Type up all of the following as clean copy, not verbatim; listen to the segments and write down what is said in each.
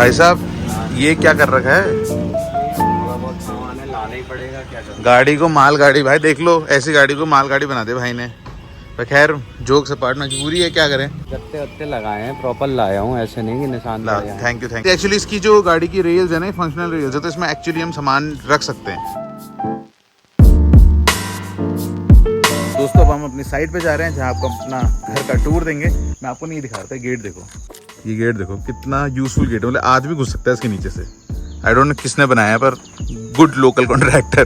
भाई साहब ये क्या कर रखा है? थोड़ा बहुत सामान है, लाना ही पड़ेगा, क्या करें। गाड़ी को माल गाड़ी, भाई देख लो ऐसी गाड़ी को माल गाड़ी बना दे भाई ने। पर खैर जोक से पार्ट मजबूरी है, क्या करें। गत्ते वत्ते लगाए हैं, प्रॉपर लाया हूँ, ऐसे नहीं कि निशान लग जाए। Thank you. एक्चुअली इसकी जो गाड़ी की रेल्स है ना, फंक्शनल रेल्स है, तो इसमें एक्चुअली हम सामान रख सकते हैं। दोस्तों अब हम अपनी साइड पे जा रहे हैं जहाँ आपको अपना घर का टूर देंगे। मैं आपको नहीं दिखा रहा था, गेट देखो, ये गेट देखो कितना यूजफुल गेट है, मतलब आज भी घुस सकता है इसके नीचे से। आई डोंट नो किसने बनाया, पर गुड लोकल कॉन्ट्रैक्टर।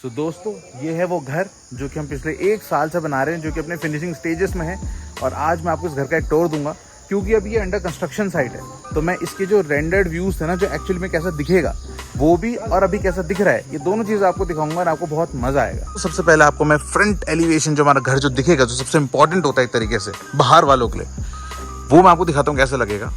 तो दोस्तों ये है वो घर जो कि हम पिछले 1 साल से बना रहे हैं, जो कि अपने फिनिशिंग स्टेजेस में है। और आज मैं आपको इस घर का एक टूर दूंगा, क्योंकि अब ये अंडर कंस्ट्रक्शन साइट है। तो मैं इसके जो रेंडर्ड व्यूज थे ना, जो एक्चुअली में कैसा दिखेगा वो भी, और अभी कैसा दिख रहा है, ये दोनों चीज़ आपको दिखाऊंगा और आपको बहुत मजा आएगा। तो सबसे पहले आपको मैं फ्रंट एलिवेशन, जो हमारा घर जो दिखेगा, जो सबसे इंपॉर्टेंट होता है एक तरीके से बाहर वालों के लिए, वो मैं आपको दिखाता हूँ कैसे लगेगा।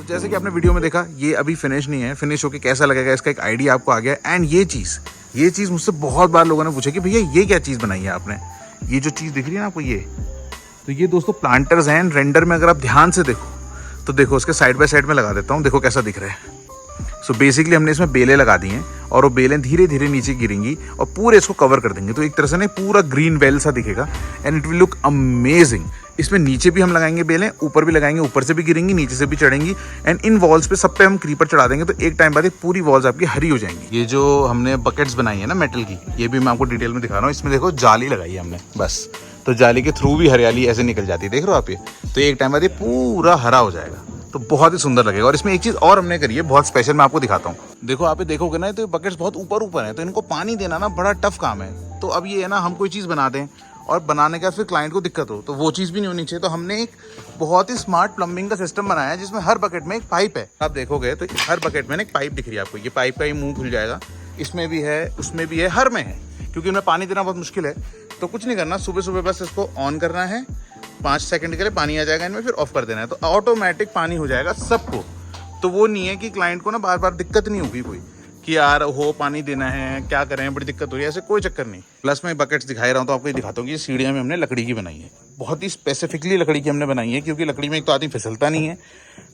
जैसे कि आपने वीडियो में देखा, ये अभी फिनिश नहीं है। फिनिश होके कैसा लगेगा इसका एक आइडिया आपको आ गया। एंड ये चीज़ मुझसे बहुत बार लोगों ने पूछा कि भैया ये क्या चीज़ बनाई है आपने। ये जो चीज़ दिख रही है ना आपको, ये दोस्तों प्लांटर्स हैं। रेंडर में अगर आप ध्यान से देखो तो देखो, उसके साइड बाय साइड में लगा देता हूँ, देखो कैसा दिख रहा है। सो बेसिकली हमने इसमें बेलें लगा दी हैं और वो बेलें धीरे धीरे नीचे गिरेंगी और पूरे इसको कवर कर देंगे। तो एक तरह से ना पूरा ग्रीन वेल सा दिखेगा and it will look amazing. इसमें नीचे भी हम लगाएंगे बेलें, ऊपर भी लगाएंगे, ऊपर से भी गिरेंगी, नीचे से भी चढ़ेंगी। एंड इन वॉल्स पे सब पे हम क्रीपर चढ़ा देंगे, तो एक टाइम बाद ये पूरी वॉल्स आपकी हरी हो जाएंगी। ये जो हमने बकेट्स बनाई है ना मेटल की, ये भी मैं आपको डिटेल में दिखा रहा हूँ। इसमें देखो जाली लगाई है हमने, बस तो जाली के थ्रू भी हरियाली ऐसे निकल जाती है, देख रहे हो आप ये। तो एक टाइम बाद ये पूरा हरा हो जाएगा, तो बहुत ही सुंदर लगेगा। और इसमें एक चीज़ और हमने करी है बहुत स्पेशल, मैं आपको दिखाता हूँ। देखो आप ये देखोगे ना, तो बकेट्स बहुत ऊपर है, तो इनको पानी देना ना बड़ा टफ काम है। तो अब ये है ना, हम कोई चीज़ बना दें और बनाने का फिर क्लाइंट को दिक्कत हो, तो वो चीज़ भी नहीं होनी चाहिए। तो हमने एक बहुत ही स्मार्ट प्लम्बिंग का सिस्टम बनाया है, जिसमें हर बकेट में एक पाइप है। आप देखोगे तो हर बकेट में ना एक पाइप दिख रही है आपको। ये पाइप का ही मुंह खुल जाएगा, इसमें भी है, उसमें भी है, हर में है। क्योंकि इनमें पानी देना बहुत मुश्किल है, तो कुछ नहीं करना, सुबह सुबह बस इसको ऑन करना है, 5 सेकंड के लिए पानी आ जाएगा इनमें, फिर ऑफ कर देना है, तो ऑटोमेटिक पानी हो जाएगा सबको। तो वो नहीं है कि क्लाइंट को ना बार बार दिक्कत नहीं होगी कोई कि यार हो पानी देना है, क्या करें, बड़ी दिक्कत हो रही है, ऐसे कोई चक्कर नहीं। प्लस मैं बकेट्स दिखा रहा हूँ तो आपको ये दिखाता हूँ कि ये सीढ़ियाँ में हमने लकड़ी की बनाई है, बहुत ही स्पेसिफिकली लकड़ी की हमने बनाई है। क्योंकि लकड़ी में एक तो आदमी फिसलता नहीं है,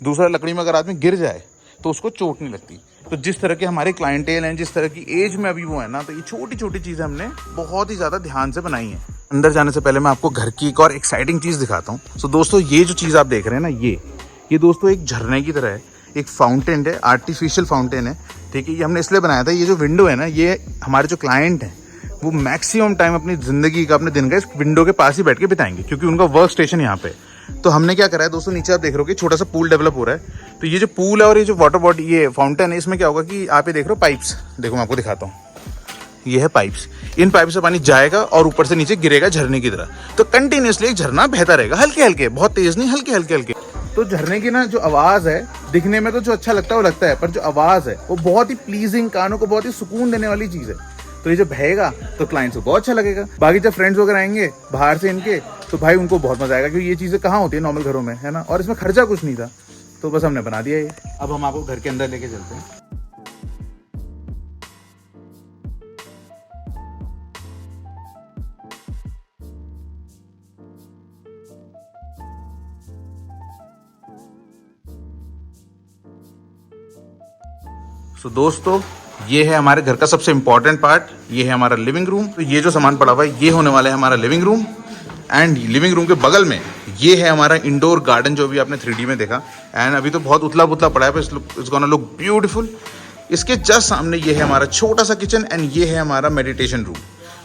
दूसरा लकड़ी में अगर आदमी गिर जाए तो उसको चोट नहीं लगती। तो जिस तरह के हमारे क्लाइंटेल हैं, जिस तरह की एज में अभी वो है ना, तो ये छोटी छोटी चीज़ें हमने बहुत ही ज़्यादा ध्यान से बनाई हैं। अंदर जाने से पहले मैं आपको घर की एक और एक्साइटिंग चीज़ दिखाता हूँ। सो दोस्तों ये जो चीज़ आप देख रहे हैं ना, ये दोस्तों एक झरने की तरह है, एक फाउंटेन है, आर्टिफिशियल फाउंटेन है, ठीक है। ये हमने इसलिए बनाया था, ये जो विंडो है ना, ये हमारे जो क्लाइंट हैं वो मैक्सिमम टाइम अपनी ज़िंदगी का, अपने दिन का इस विंडो के पास ही बैठ के बिताएंगे, क्योंकि उनका वर्क स्टेशन यहाँ पे। तो हमने क्या करा है दोस्तों, नीचे आप देख रहे हो कि छोटा सा पूल डेवलप हो रहा है। तो ये जो पूल है और ये जो वाटर बॉडी, ये फाउंटेन है, इसमें क्या होगा कि आप ये देख रहे हो पाइप्स, देखो मैं आपको दिखाता हूँ, ये है पाइप्स। इन पाइप से पानी जाएगा और ऊपर से नीचे गिरेगा झरने की तरह। तो कंटिन्यूसली एक झरना बहता रहेगा, हल्के हल्के, बहुत तेज नहीं, हल्के हल्के। तो झरने की ना जो आवाज़ है, दिखने में तो जो अच्छा लगता है वो लगता है, पर जो आवाज़ है वो बहुत ही प्लीजिंग, कानों को बहुत ही सुकून देने वाली चीज़ है। तो ये जब बहेगा तो क्लाइंट्स को बहुत अच्छा लगेगा। बाकी जब फ्रेंड्स वगैरह आएंगे बाहर से इनके, तो भाई उनको बहुत मजा आएगा, क्योंकि ये चीज़ें कहाँ होती है नॉर्मल घरों में, है ना। और इसमें खर्चा कुछ नहीं था, तो बस हमने बना दिया ये। अब हम आपको घर के अंदर लेके चलते हैं। सो दोस्तों ये है हमारे घर का सबसे इंपॉर्टेंट पार्ट, ये है हमारा लिविंग रूम। तो ये जो सामान पड़ा हुआ है ये होने वाला है हमारा living room. And living room के बगल में ये है हमारा इंडोर गार्डन, जो भी आपने 3D में देखा। एंड अभी तो बहुत उतला पुतला पड़ा है, पर इट्स गोना लुक ब्यूटीफुल। इसके जस्ट सामने ये है हमारा छोटा सा किचन एंड ये है हमारा मेडिटेशन रूम।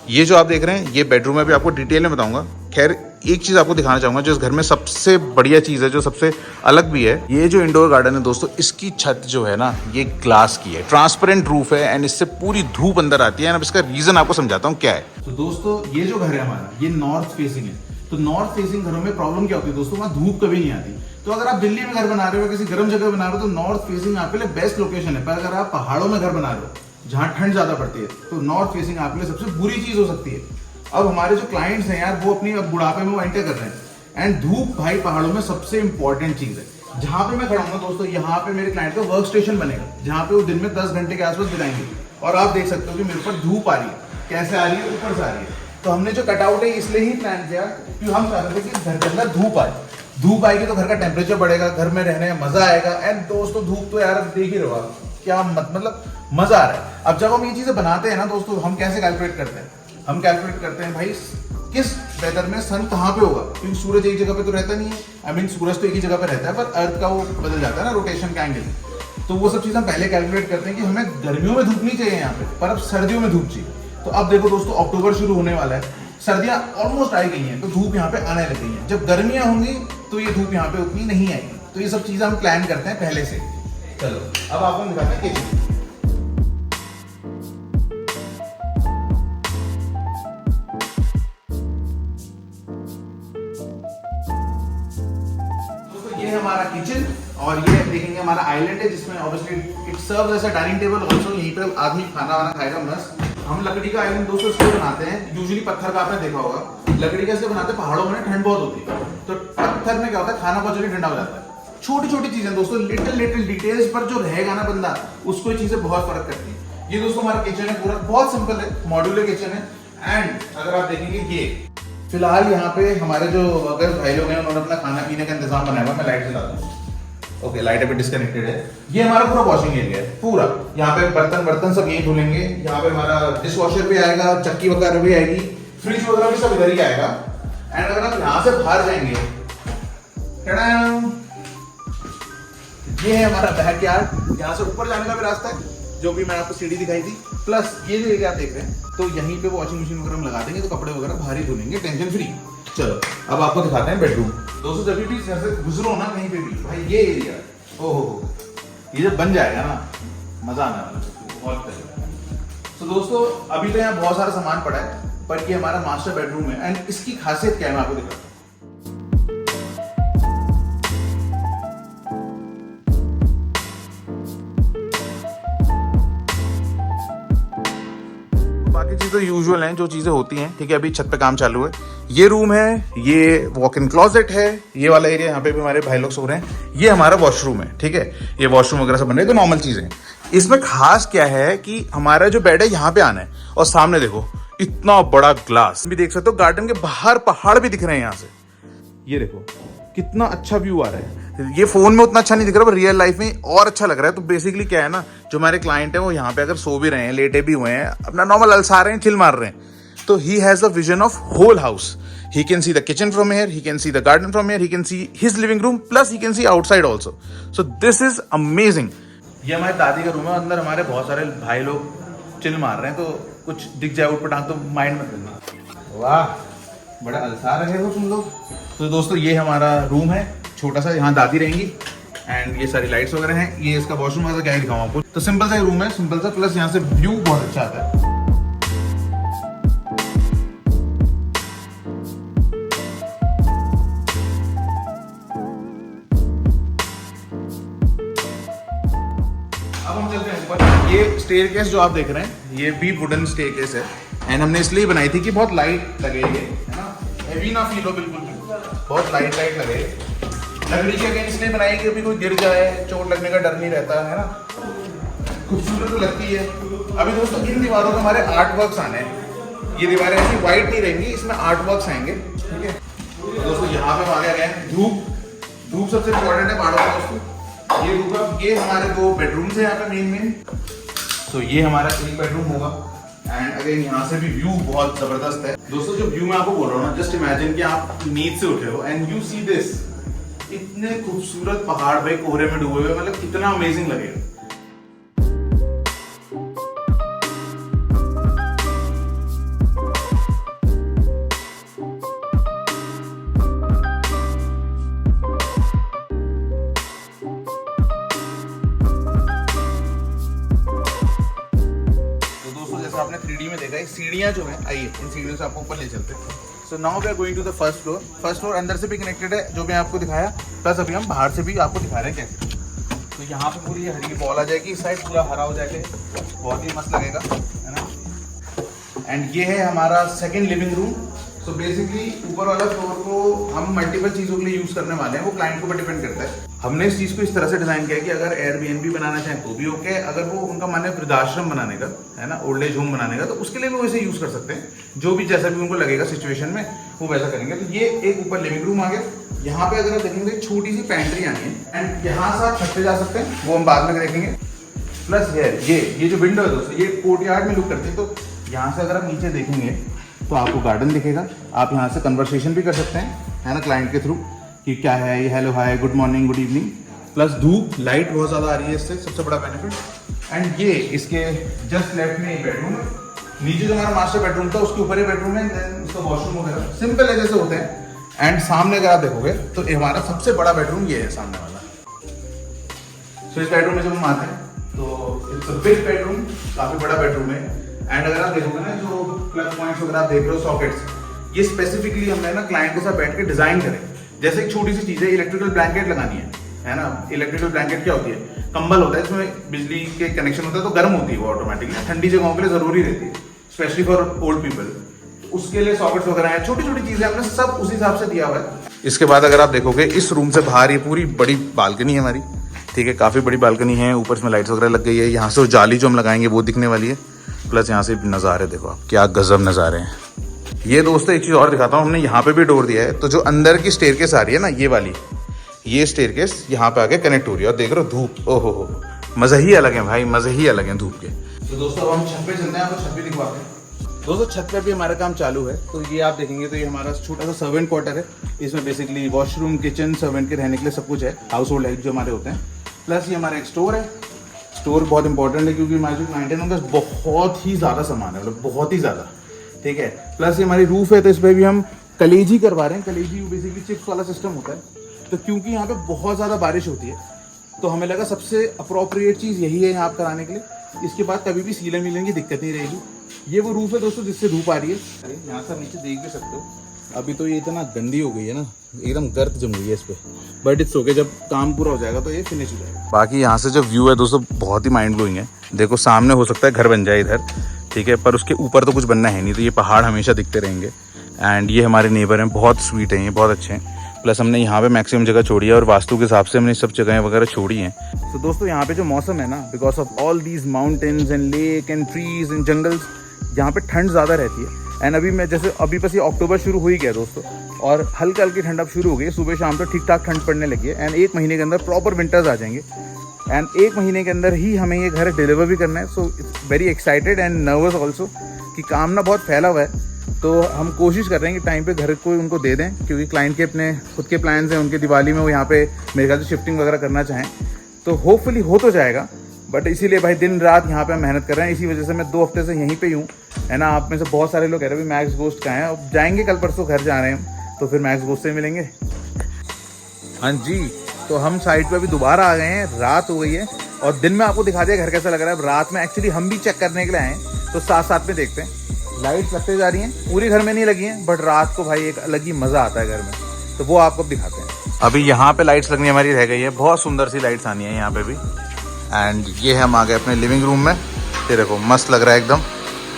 ये जो आप देख रहे हैं ये बेडरूम है, भी आपको डिटेल में बताऊंगा। खैर एक चीज़ आपको दिखाना चाहूँगा, जो इस घर में सबसे बढ़िया चीज़ है, जो सबसे अलग भी है, ये जो इंडोर गार्डन है दोस्तों, इसकी छत जो है ना, ये ग्लास की है, ट्रांसपेरेंट रूफ है एंड इससे पूरी धूप अंदर आती है। अब इसका रीज़न आपको समझाता हूँ क्या है। तो दोस्तों ये जो घर है हमारा, ये नॉर्थ फेसिंग है। तो नॉर्थ फेसिंग घरों में प्रॉब्लम क्या होती है दोस्तों, वहाँ धूप कभी नहीं आती। तो अगर आप दिल्ली में घर बना रहे हो, किसी गर्म जगह बना रहे हो, तो नॉर्थ फेसिंग आपके लिए बेस्ट लोकेशन है। पर अगर आप पहाड़ों में घर बना रहे हो जहाँ ठंड ज़्यादा पड़ती है, तो नॉर्थ फेसिंग आपके लिए सबसे बुरी चीज़ हो सकती है। अब हमारे जो क्लाइंट्स हैं यार, वो अपनी अब बुढ़ापे में वो एंटर कर रहे हैं, एंड धूप भाई पहाड़ों में सबसे इंपॉर्टेंट चीज़ है। जहाँ पे मैं खड़ा हूँ ना दोस्तों, यहाँ पे मेरे क्लाइंट का वर्क स्टेशन बनेगा, जहाँ पे वो दिन में 10 घंटे के आसपास बिताएंगे। और आप देख सकते हो कि मेरे ऊपर धूप आ रही है, कैसे आ रही है, ऊपर से आ रही है। तो हमने जो कटआउट है इसलिए ही प्लान किया कि हम चाहते थे कि घर के अंदर धूप आए, धूप आएगी तो घर का टेम्परेचर बढ़ेगा, घर में रहने में मजा आएगा। एंड दोस्तों धूप तो यार देख ही रहो आप, क्या मतलब मजा आ रहा है। अब जब हम ये चीजें बनाते हैं ना दोस्तों, हम कैसे कैलकुलेट करते हैं, हम कैलकुलेट करते हैं भाई किस वेदर में सन कहाँ पे होगा, क्योंकि सूरज एक जगह पे तो रहता नहीं है। आई मीन सूरज तो एक ही जगह पे रहता है, पर अर्थ का वो बदल जाता है ना, रोटेशन का एंगल। तो वो सब चीज़ हम पहले कैलकुलेट करते हैं कि हमें गर्मियों में धूप नहीं चाहिए यहाँ पे, पर अब सर्दियों में धूप चाहिए। तो अब देखो दोस्तों, अक्टूबर शुरू होने वाला है, सर्दियाँ ऑलमोस्ट आई गई हैं, तो धूप यहाँ पे आने लग गई है। जब गर्मियाँ होंगी तो ये धूप यहाँ पे उतनी नहीं आएगी। तो ये सब चीज़ें हम प्लान करते हैं पहले से। चलो अब आपको दिखाते हैं किचन। हमारा किचन, और ये देखेंगे हमारा आइलैंड है, जिसमें obviously it serves as a dining table also. यहीं पे आदमी खाना वाना खाएगा मस्त। हम लकड़ी का आइलैंड दोस्तों इसलिए बनाते हैं, यूजुअली पत्थर का आपने देखा होगा, लकड़ी का इसलिए बनाते हैं पहाड़ों में ठंड बहुत होती है, तो पत्थर में क्या होता है, खाना बहुत जल्दी ठंडा हो जाता है। छोटी छोटी चीजें दोस्तों, लिटिल डिटेल्स पर जो रहेगा ना बंदा, उसको ये चीजें बहुत फर्क करती है। ये दोस्तों हमारा किचन है, पूरा बहुत सिंपल है, मॉड्यूलर किचन है। एंड अगर आप देखेंगे ये फिलहाल यहाँ पे हमारे जो वर्कर्स भाई लोग हैं, उन्होंने अपना खाना पीने का इंतजाम बनाया हुआ। मैं लाइट जलाता हूँ। ओके, लाइट अभी डिस्कनेक्टेड है। ये हमारा पूरा वॉशिंग एरिया है पूरा। यहाँ पे बर्तन सब यहीं धुलेंगे। यहाँ पे हमारा डिश वॉशर भी आएगा, चक्की वगैरह भी आएगी, फ्रिज वगैरह भी सब इधर ही आएगा। एंड अगर आप यहाँ से बाहर जाएंगे, ये है हमारा बैकयार्ड। यहाँ से ऊपर जाने का भी रास्ता है, जो भी मैंने आपको सीढ़ी दिखाई थी। प्लस ये जो एरिया आप देख रहे हैं, तो यहीं पे वो वॉशिंग मशीन वगैरह हम लगा देंगे, तो कपड़े वगैरह बाहर ही धुलेंगे, टेंशन फ्री। चलो अब आपको दिखाते हैं बेडरूम। दोस्तों जब भी घर से गुजरो ना कहीं पे भी, भाई ये एरिया, ओहो, ये जब बन जाएगा ना, मजा आने वाला है बहुत पहले। तो दोस्तों अभी तो यहाँ बहुत सारा सामान पड़ा है, पर ये हमारा मास्टर बेडरूम है। एंड इसकी खासियत क्या है मैं आपको दिखाता हूँ। बाकी चीज़ें यूजुअल हैं, जो चीज़ें होती हैं, ठीक है। अभी छत पे काम चालू है। ये रूम है, ये वॉक इन क्लॉजेट है, ये वाला एरिया, यहाँ पे भी हमारे भाई लोग सो रहे हैं। ये हमारा वॉशरूम है, ठीक है। ये वॉशरूम वगैरह सब बन रहे हैं, तो नॉर्मल चीज़ें। इसमें खास क्या है कि हमारा जो बेड है यहाँ पे आना है, और सामने देखो इतना बड़ा ग्लास भी देख सकते हो। गार्डन के बाहर पहाड़ भी दिख रहे हैं यहाँ से, ये देखो कितना अच्छा व्यू आ रहा है। ये फोन में उतना अच्छा नहीं दिख रहा, पर रियल लाइफ में और अच्छा लग रहा है। तो बेसिकली क्या है ना, जो हमारे क्लाइंट है वो यहाँ पे अगर सो भी रहे हैं, लेटे भी हुए हैं, अपना नॉर्मल अलसा रहे हैं, चिल मार रहे हैं, तो he has a vision of whole house. He can see the kitchen from here, he can see the garden from here, he can see his living room, plus he can see outside also. So this is amazing. ये हमारी दादी का room है, अंदर हमारे बहुत सारे भाई लोग चिल मार रहे हैं, तो कुछ दिख जाए उठपटांग तो माइंड मत करना। वाह, बड़ा अलसा रहे हो तुम लोग। तो दोस्तों ये हमारा रूम है छोटा सा, यहाँ दादी रहेंगी। एंड ये सारी लाइट्स वगैरह हैं। ये इसका वॉशरूम वगैरह क्या ही दिखाऊं आपको। तो सिंपल सा रूम है, सिंपल सा, प्लस यहाँ से व्यू बहुत अच्छा आता है। अब हम चलते हैं ऊपर। ये स्टेयरकेस जो आप देख रहे हैं, ये भी वुडन स्टेयरकेस है। एंड हमने इसलिए बनाई थी कि बहुत लाइट लगे, ये है ना, हेवी ना फील हो, बिल्कुल बहुत लाइट लगे। लकड़ी की अगेन इसलिए बनाई कि अभी कोई गिर जाए, चोट लगने का डर नहीं रहता है ना, खूबसूरत तो लगती है। अभी दोस्तों इन दीवारों में हमारे आर्ट वर्क्स आने हैं। ये दीवारें ऐसी वाइट नहीं रहेंगी, इसमें आर्ट वर्क्स आएंगे, ठीक है। तो दोस्तों यहाँ पे आ गए हैं धूप सबसे इम्पोर्टेंट है पहाड़ों में दोस्तों। ये धूप, ये हमारे 2 बेडरूम्स हैं यहाँ पे मेन। तो ये हमारा एक बेडरूम होगा। एंड अगेन यहाँ से भी व्यू बहुत जबरदस्त है दोस्तों। जो व्यू मैं आपको बोल रहा हूँ ना, जस्ट इमेजिन कि आप नींद से उठे हो एंड यू सी दिस, इतने खूबसूरत पहाड़ भाई कोहरे में डूबे हुए, मतलब कितना अमेजिंग लगेगा। तो दोस्तों जैसे आपने 3D में देखा है, सीढ़ियाँ जो है, आइए इन सीढ़ियों से आपको ऊपर ले चलते हैं। So now we are going to the first floor. First floor अंदर से भी कनेक्टेड है, जो मैं आपको दिखाया, प्लस अभी हम बाहर से भी आपको दिखा रहे हैं कैसे। तो यहाँ पे पूरी हरी बॉल आ जाएगी, इस साइड पूरा हरा हो जाएगा, बहुत ही मस्त लगेगा, है ना। एंड ये है हमारा second living room. So basically ऊपर वाला फ्लोर को हम मल्टीपल चीज़ों के लिए यूज़ करने वाले हैं, वो क्लाइंट के ऊपर डिपेंड करता है। हमने इस चीज़ को इस तरह से डिज़ाइन किया है कि अगर एयरबीएनबी बनाना चाहें तो भी ओके, अगर वो उनका मन है वृद्धाश्रम बनाने का, है ना, ओल्ड एज होम बनाने का, तो उसके लिए भी वैसे यूज़ कर सकते हैं। जो भी जैसा भी उनको लगेगा सिचुएशन में वो वैसा करेंगे। तो ये एक ऊपर लिविंग रूम आ गया। यहाँ पे अगर आप देखेंगे छोटी सी पैंट्री आनी है एंड यहाँ से आप छत पे जा सकते हैं, वो हम बाद में देखेंगे। प्लस ये जो विंडो है दोस्तों, ये कोर्टयार्ड में लुक करती है। तो यहाँ से अगर आप नीचे देखेंगे तो आपको गार्डन दिखेगा। आप यहाँ से कन्वर्सेशन भी कर सकते हैं, है ना, क्लाइंट के थ्रू कि क्या है ये, hello hi, good morning, good evening. Plus धूप लाइट बहुत ज़्यादा आ रही है इससे, सबसे बड़ा बेनिफिट। एंड ये इसके जस्ट लेफ्ट में एक बेडरूम है। नीचे जो हमारा मास्टर बेडरूम था उसके ऊपर ही बेडरूम है, देन उसका वॉशरूम वगैरह सिंपल है जैसे होते हैं। एंड सामने अगर आप देखोगे तो हमारा सबसे बड़ा बेडरूम ये है सामने वाला। सो इस बेडरूम में जब हम आते हैं तो इट्स अ बिग बेडरूम, काफ़ी बड़ा बेडरूम है। एंड अगर आप देखोगे ना जो प्लग पॉइंट्स वगैरह आप देख रहे हो, सॉकेट्स, ये स्पेसिफिकली हमने ना क्लाइंट के साथ बैठ के डिजाइन करें। जैसे एक छोटी सी चीज़ है, इलेक्ट्रिकल ब्लैंकेट लगानी है ना। इलेक्ट्रिकल ब्लैंकेट क्या होती है? कंबल होता है, इसमें बिजली के कनेक्शन होता है तो गर्म होती है वो ऑटोमेटिकली। ठंडी जगहों के लिए जरूरी रहती है, स्पेशली फॉर ओल्ड पीपल। उसके लिए सॉकेट्स वगैरह हैं, छोटी छोटी चीजें हमने सब उसी हिसाब से दिया हुआ है। इसके बाद अगर आप देखोगे इस रूम से बाहर ये पूरी बड़ी बालकनी है हमारी, ठीक है, काफ़ी बड़ी बालकनी है। ऊपर इसमें लाइट्स वगैरह लग गई है। यहाँ से जाली जो हम लगाएंगे वो दिखने वाली है। प्लस यहाँ से नज़ारे देखो आप, क्या गजब नज़ारे हैं। ये दोस्तों एक चीज़ और दिखाता हूँ, हमने यहाँ पे भी डोर दिया है। तो जो अंदर की स्टेयरकेस आ रही है ना, ये वाली, ये स्टेयरकेस यहाँ पे आके कनेक्ट हो रही है। और देख रहे हो धूप, ओहो हो, मज़े ही अलग है भाई, मज़े ही अलग है धूप के। तो दोस्तों अब हम छत पे चलते हैं, आपको छत भी दिखवाते हैं। दोस्तों छत पे भी हमारा काम चालू है। तो ये आप देखेंगे तो ये हमारा छोटा सा सर्वेंट क्वार्टर है। इसमें बेसिकली वॉशरूम, किचन, सर्वेंट के रहने के लिए सब कुछ है, हाउस होल्ड हेल्प जो हमारे होते हैं। प्लस ये हमारा एक स्टोर है। स्टोर बहुत इंपॉर्टेंट है क्योंकि हमारे जो क्लाइंट है उनका बहुत ही ज़्यादा सामान है, मतलब बहुत ही ज़्यादा, ठीक है। प्लस ये हमारी रूफ है, तो इस पर भी हम कलेजी करवा रहे हैं। कलेजी बेसिकली चिप्स वाला सिस्टम होता है। तो क्योंकि यहाँ पे बहुत ज़्यादा बारिश होती है तो हमें लगा सबसे अप्रोप्रिएट चीज़ यही है यहाँ कराने के लिए। इसके बाद कभी भी सीलन वीलन की दिक्कत नहीं रहेगी। ये वो रूफ है दोस्तों जिससे धूप आ रही है। अरे यहाँ से नीचे देख भी सकते हो, अभी तो ये इतना गंदी हो गई है ना, एकदम गर्द जम गई है इस पे। बट इट्स ओके, जब काम पूरा हो जाएगा तो ये फिनिश हो जाएगा। बाकी यहाँ से जो व्यू है दोस्तों बहुत ही माइंड ब्लोइंग है। देखो सामने हो सकता है घर बन जाए इधर, ठीक है, पर उसके ऊपर तो कुछ बनना है नहीं, तो ये पहाड़ हमेशा दिखते रहेंगे। एंड ये हमारे नेबर हैं, बहुत स्वीट हैं, ये बहुत अच्छे हैं। प्लस हमने यहाँ पे मैक्सिमम जगह छोड़ी है और वास्तु के हिसाब से हमने सब जगहें वगैरह छोड़ी हैं। तो दोस्तों यहाँ पे जो मौसम है ना, because of all these mountains and lake and trees and jungles, यहाँ पे ठंड ज़्यादा रहती है। एंड अभी मैं जैसे अभी बस ये अक्टूबर शुरू हो ही गया दोस्तों, और हल्की हल्की ठंड अब शुरू हो गई। सुबह शाम तो ठीक ठाक ठंड पड़ने लगी है। एंड 1 महीने के अंदर प्रॉपर विंटर्स आ जाएंगे। एंड 1 महीने के अंदर ही हमें ये घर डिलीवर भी करना है। So it's very excited and nervous also कि काम ना बहुत फैला हुआ है। तो हम कोशिश कर रहे हैं कि टाइम पे घर को उनको दे दें, क्योंकि क्लाइंट के अपने खुद के प्लान्स हैं। उनके दिवाली में वो यहाँ पे मेरे ख्याल से शिफ्टिंग वगैरह करना चाहें तो होपफुली हो तो जाएगा। बट इसीलिए भाई दिन रात यहाँ पे हम मेहनत कर रहे हैं। इसी वजह से मैं 2 हफ्ते से यहीं पे हूँ, है ना। आप में से बहुत सारे लोग कह रहे हैं मैक्स गोस्ट का है, अब जाएंगे कल परसों घर जा रहे हैं तो फिर मैक्स गोस्ट से मिलेंगे। हाँ जी, तो हम साइड पे अभी दोबारा आ गए हैं, रात हो गई है और दिन में आपको दिखा दिया घर कैसा लग रहा है। अब रात में एक्चुअली हम भी चेक करने के लिए आए हैं, तो साथ साथ में देखते हैं। लाइट्स लगते जा रही हैं, पूरी घर में नहीं लगी हैं, बट रात को भाई एक अलग ही मज़ा आता है घर में, तो वो आपको दिखाते हैं। अभी यहाँ पे लाइट्स लगनी हमारी रह गई है, बहुत सुंदर सी लाइट्स आनी है यहाँ पे भी। एंड ये हम आ गए अपने लिविंग रूम में। ये देखो मस्त लग रहा है, एकदम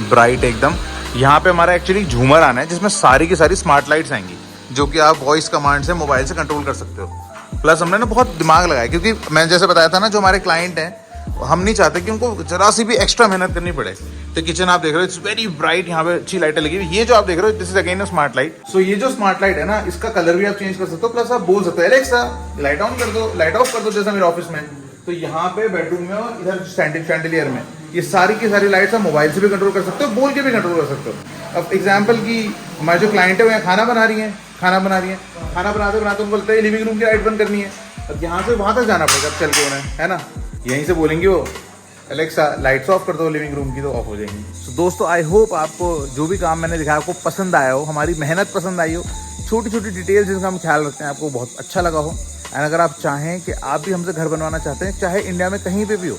ब्राइट एकदम। यहाँ पे हमारा एक्चुअली झूमर आना है जिसमें सारी की सारी स्मार्ट लाइट्स आएंगी, जो कि आप वॉइस कमांड से मोबाइल से कंट्रोल कर सकते हो। प्लस हमने ना बहुत दिमाग लगाया, क्योंकि मैंने जैसे बताया था ना, जो हमारे क्लाइंट हैं हम नहीं चाहते कि उनको जरा सी भी एक्स्ट्रा मेहनत करनी पड़े। तो किचन आप देख रहे हो, इट्स वेरी ब्राइट, यहाँ पे अच्छी लाइटें लगी हुई। ये जो आप देख रहे हो this is again a smart light. So ये जो स्मार्ट लाइट है ना, इसका कलर भी आप चेंज कर सकते हो। प्लस आप बोल सकते हो एलेक्सा लाइट ऑन कर दो, लाइट ऑफ कर दो, जैसा मेरे ऑफिस में। तो यहाँ पे बेडरूम में और इधर शैंडिलियर में ये सारी की सारी लाइट्स आप मोबाइल से भी कंट्रोल कर सकते हो, बोल के भी कंट्रोल कर सकते हो। अब एग्जाम्पल की हमारे जो क्लाइंट है वो यहाँ खाना बना रही हैं, खाना बनाते बनाते उनको बोलते हैं लिविंग रूम की लाइट बंद करनी है। अब यहाँ से वहाँ तक जाना पड़ेगा चल के उन्हें, है ना। यहीं से बोलेंगे वो एलेक्सा लाइट्स ऑफ कर दो लिविंग रूम की, तो ऑफ हो जाएंगी। तो दोस्तों आई होप आपको जो भी काम मैंने दिखाया आपको पसंद आया हो, हमारी मेहनत पसंद आई हो, छोटी छोटी डिटेल्स जिनका हम ख्याल रखते हैं आपको बहुत अच्छा लगा हो। एंड अगर आप चाहें कि आप भी हमसे घर बनवाना चाहते हैं, चाहे इंडिया में कहीं पे भी हो,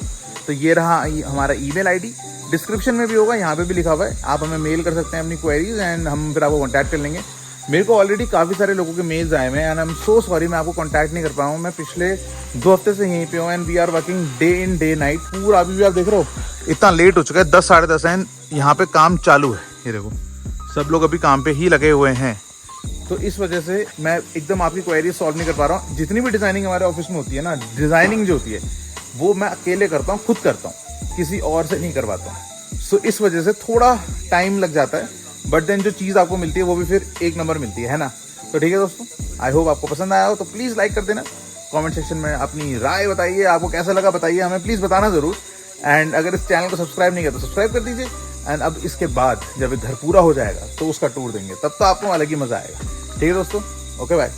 तो ये रहा हमारा ईमेल आईडी, डिस्क्रिप्शन में भी होगा, यहाँ पे भी लिखा हुआ है। आप हमें मेल कर सकते हैं अपनी क्वेरीज एंड हम फिर आपको कॉन्टैक्ट कर लेंगे। मेरे को ऑलरेडी काफ़ी सारे लोगों के मेल्स आए हुए हैं and I am so sorry मैं आपको कॉन्टैक्ट नहीं कर पाया हूँ। मैं पिछले 2 हफ्ते से यहीं पे हूँ and we are working day in day night पूरा। अभी भी आप देख रहे हो इतना लेट हो चुका है, 10 साढ़े 10 है, यहाँ पे काम चालू है। ये देखो सब लोग अभी काम पे ही लगे हुए हैं, तो इस वजह से मैं एकदम आपकी क्वेरी सॉल्व नहीं कर पा रहा हूँ। जितनी भी डिज़ाइनिंग हमारे ऑफिस में होती है ना, डिज़ाइनिंग जो होती है वो मैं अकेले करता हूँ, खुद करता हूँ, किसी और से नहीं करवाता हूँ। सो इस वजह से थोड़ा टाइम लग जाता है, बट देन जो चीज़ आपको मिलती है वो भी फिर एक नंबर मिलती है ना। तो ठीक है दोस्तों, आई होप आपको पसंद आया हो, तो प्लीज़ लाइक कर देना, कमेंट सेक्शन में अपनी राय बताइए, आपको कैसा लगा बताइए, हमें प्लीज़ बताना ज़रूर। एंड अगर इस चैनल को सब्सक्राइब नहीं किया तो सब्सक्राइब कर दीजिए। एंड अब इसके बाद जब ये घर पूरा हो जाएगा तो उसका टूर देंगे, तब तो आपको अलग ही मज़ा आएगा। ठीक है दोस्तों, ओके बाय।